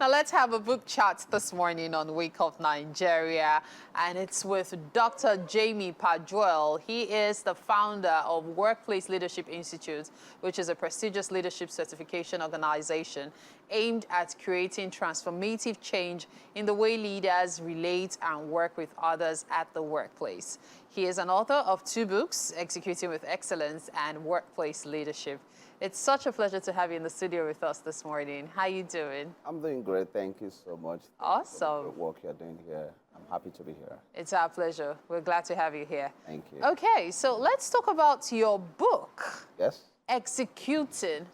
Now let's have a book chat this morning on Wake Up Nigeria, and it's with Dr. Jamie Pajoel. He is the founder of Workplace Leadership Institute, which is a prestigious leadership certification organization aimed at creating transformative change in the way leaders relate and work with others at the workplace. He is an author of 2 books, Executing with Excellence and Workplace Leadership. It's such a pleasure to have you in the studio with us this morning. How you doing? I'm doing great. Thank you so much. Awesome. For the work you're doing here. I'm happy to be here. It's our pleasure. We're glad to have you here. Thank you. Okay, so let's talk about your book. Yes? Executing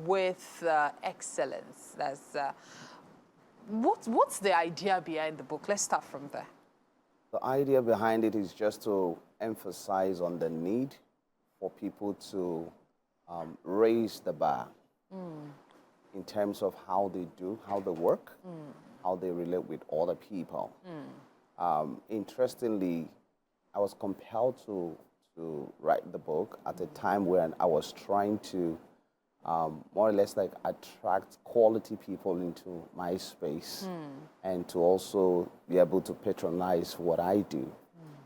with Excellence. That's what's the idea behind the book? Let's start from there. The idea behind it is just to emphasize on the need for people to raise the bar in terms of how they do, how they work, how they relate with other people. Interestingly, I was compelled to write the book at a time when I was trying to more or less like attract quality people into my space and to also be able to patronize what I do.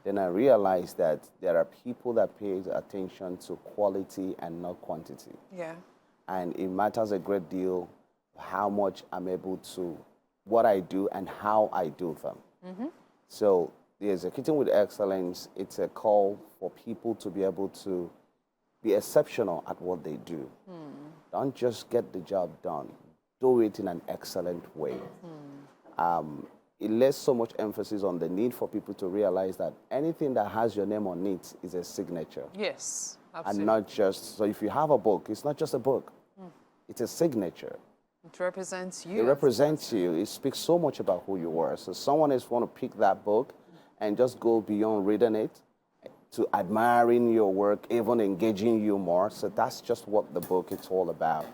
Then I realized that there are people that pay attention to quality and not quantity. Yeah. And it matters a great deal how much I'm able to, what I do and how I do them. So the Executing with Excellence, it's a call for people to be able to be exceptional at what they do. Don't just get the job done. Do it in an excellent way. It lays so much emphasis on the need for people to realize that anything that has your name on it is a signature. Yes, absolutely. And not just, so if you have a book, it's not just a book. It's a signature. It represents you. It represents you. It speaks so much about who you are. So someone else want to pick that book and just go beyond reading it to admiring your work, even engaging you more. So that's just what the book is all about.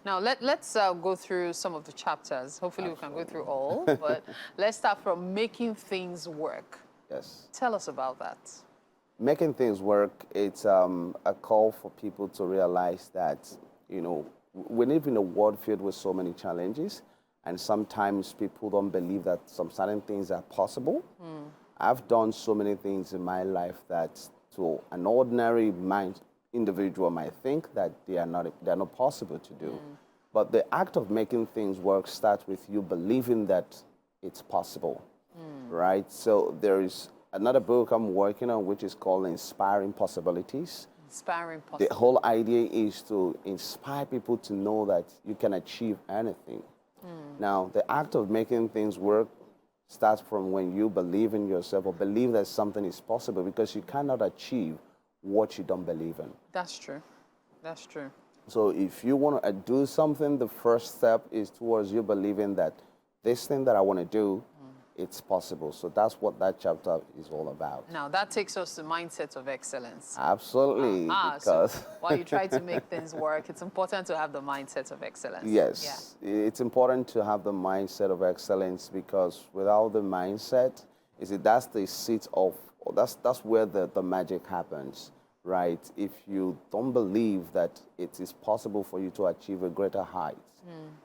Now, let's go through some of the chapters. Hopefully we can go through all, but let's start from making things work. Yes. Tell us about that. Making things work, it's a call for people to realize that, you know, we live in a world filled with so many challenges, and sometimes people don't believe that some certain things are possible. I've done so many things in my life that to an ordinary individual might think that they're not possible to do. But the act of making things work starts with you believing that it's possible, right? So there is another book I'm working on which is called Inspiring Possibilities. Inspiring Possibilities. The whole idea is to inspire people to know that you can achieve anything. Now, the act of making things work starts from when you believe in yourself or believe that something is possible, because you cannot achieve what you don't believe in. That's true. That's true. So if you want to do something, the first step is towards you believing that this thing that I want to do, it's possible. So that's what that chapter is all about. Now, that takes us to mindset of excellence. Absolutely. So Because while you try to make things work, it's important to have the mindset of excellence. yes, it's important to have the mindset of excellence, because without the mindset, that's the seat of, that's where the magic happens, right? If you don't believe that it is possible for you to achieve a greater height,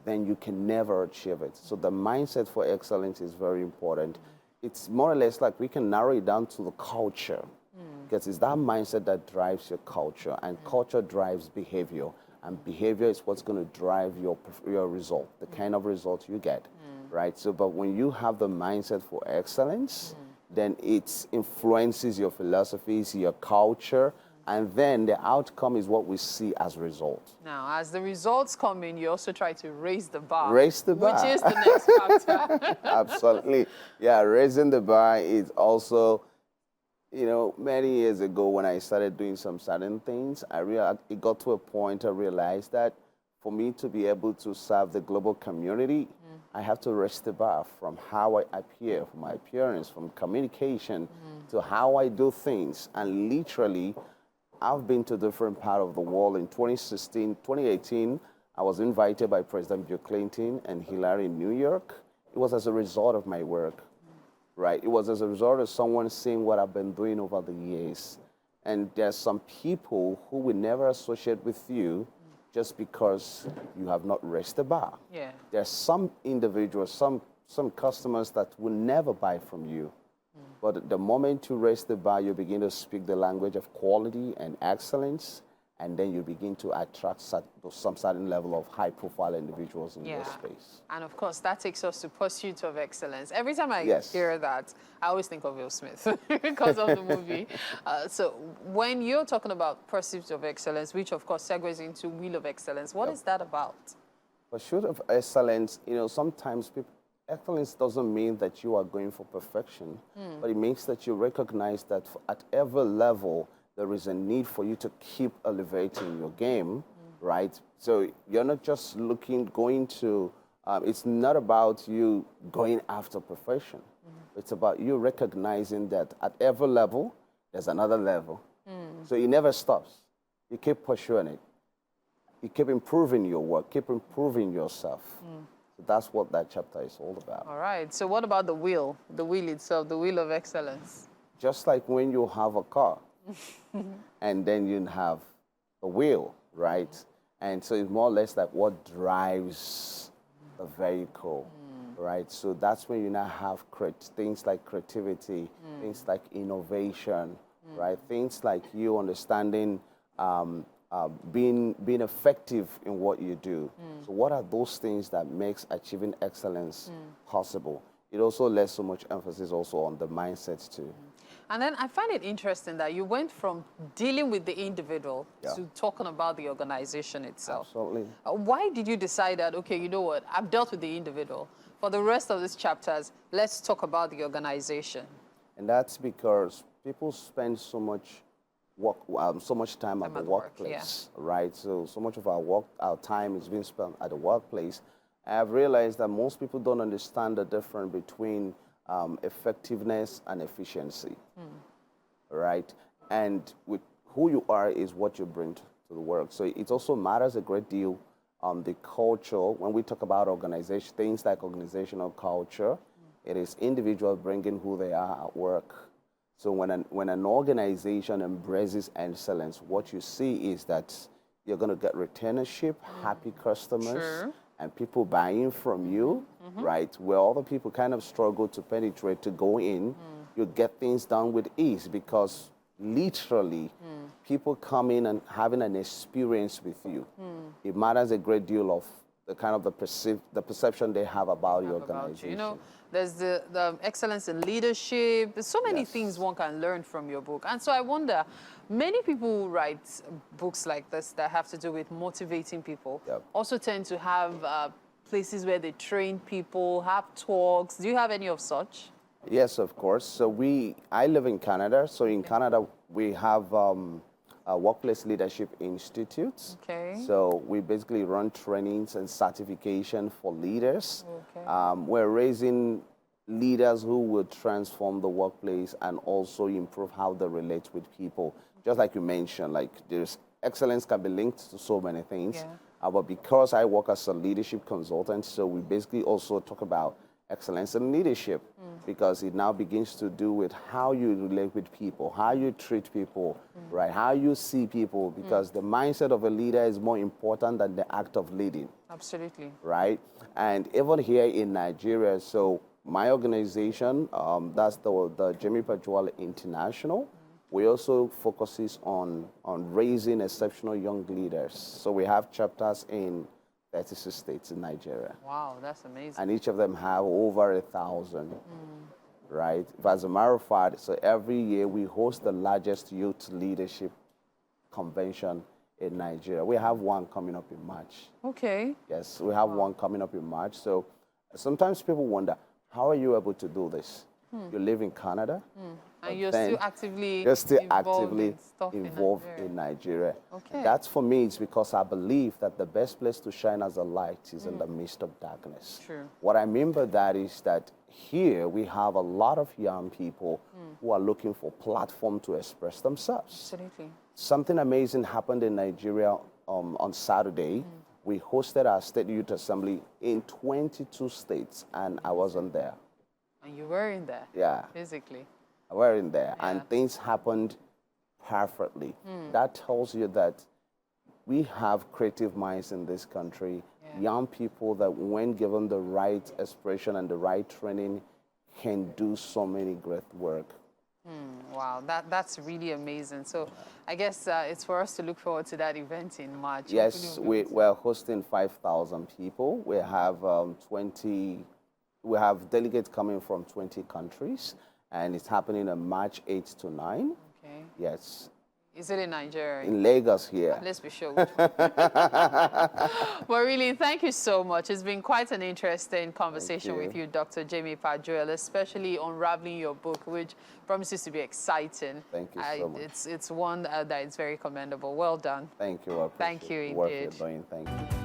then you can never achieve it. So the mindset for excellence is very important. It's more or less like we can narrow it down to the culture, because it's that mindset that drives your culture, and culture drives behavior, and behavior is what's going to drive your result, the kind of result you get, right? So, but when you have the mindset for excellence, then it influences your philosophies, your culture, and then the outcome is what we see as a result. Now, as the results come in, you also try to raise the bar. Raise the bar. Which is the next factor. Absolutely. Yeah, raising the bar is also, you know, many years ago when I started doing some certain things, it got to a point I realized that for me to be able to serve the global community, I have to raise the bar from how I appear, from my appearance, from communication, to how I do things. And literally, I've been to different parts of the world. In 2018, I was invited by President Bill Clinton and Hillary in New York. It was as a result of my work, right? It was as a result of someone seeing what I've been doing over the years. And there's some people who will never associate with you just because you have not raised the bar. Yeah. There's some individuals, some customers that will never buy from you. But the moment you raise the bar, you begin to speak the language of quality and excellence, and then you begin to attract some certain level of high-profile individuals in your space. And of course, that takes us to pursuit of excellence. Every time I hear that, I always think of Will Smith because of the movie. So when you're talking about pursuit of excellence, which of course segues into Wheel of Excellence, what is that about? Pursuit of excellence, sometimes excellence doesn't mean that you are going for perfection, but it means that you recognize that at every level, there is a need for you to keep elevating your game, right? So you're not just going to, it's not about you going after perfection. It's about you recognizing that at every level, there's another level. So it never stops. You keep pursuing it. You keep improving your work, keep improving yourself. So that's what that chapter is all about. All right. So what about the wheel itself, the Wheel of Excellence? Just like when you have a car, and then you have a wheel, right? And so it's more or less like what drives the vehicle, right? So that's when you now have things like creativity, things like innovation, right? Things like you understanding, being effective in what you do. So what are those things that makes achieving excellence possible? It also lays so much emphasis also on the mindset too. And then I find it interesting that you went from dealing with the individual to talking about the organization itself. Absolutely. Why did you decide that, okay, you know what, I've dealt with the individual. For the rest of these chapters, let's talk about the organization. And that's because people spend so much time at the workplace, right? So much of our time is being spent at the workplace. I've realized that most people don't understand the difference between effectiveness and efficiency, right? And with who you are is what you bring to the work. So it also matters a great deal on the culture. When we talk about organization, things like organizational culture, it is individuals bringing who they are at work. So when an organization embraces excellence, what you see is that you're going to get retainership, happy customers, and people buying from you, right? Where other people kind of struggle to penetrate, to go in, you get things done with ease because literally people come in and having an experience with you. It matters a great deal of the perception they have about your organization. You know, there's the excellence in leadership. There's so many things one can learn from your book. And so I wonder, many people who write books like this that have to do with motivating people also tend to have places where they train people, have talks. Do you have any of such? Yes, of course. So I live in Canada. So in Canada, we have workplace leadership institutes. Okay. So we basically run trainings and certification for leaders. Okay. We're raising leaders who will transform the workplace and also improve how they relate with people. Just like you mentioned, like there's excellence can be linked to so many things. But because I work as a leadership consultant, so we basically also talk about excellence in leadership because it now begins to do with how you relate with people, how you treat people, right? How you see people, because the mindset of a leader is more important than the act of leading. Absolutely. Right? And even here in Nigeria, so my organization, that's the Jamie Pajoel International, we also focuses on raising exceptional young leaders. So we have chapters in 36 states in Nigeria. Wow, that's amazing. And each of them have over 1,000, right? As a matter of fact, so every year we host the largest youth leadership convention in Nigeria. We have one coming up in March. Okay. Yes, we have one coming up in March. So sometimes people wonder, how are you able to do this? You live in Canada, and you're still actively involved in Nigeria. Okay. That's for me, it's because I believe that the best place to shine as a light is in the midst of darkness. True. What I mean by that is that here we have a lot of young people who are looking for platform to express themselves. Absolutely. Something amazing happened in Nigeria on Saturday. We hosted our state youth assembly in 22 states, and I wasn't there. And you were in there? Yeah. Physically? I were in there, and things happened perfectly. That tells you that we have creative minds in this country, Yeah. young people that when given the right expression and the right training can do so many great work. Wow, that's really amazing. So I guess it's for us to look forward to that event in March. Yes, Hopefully we'll be able to- we're hosting 5,000 people. We have 20, we have delegates coming from 20 countries, and it's happening on March 8th to 9. Okay. Yes, Is it in Nigeria? in Lagos here. Let's be sure. Which one. But really, thank you so much. It's been quite an interesting conversation with you, Dr. Jamie Pajoel, especially unraveling your book, which promises to be exciting. Thank you so much. It's one that is very commendable. Well done. Thank you. I Thank appreciate you the work you're indeed. doing. Thank you.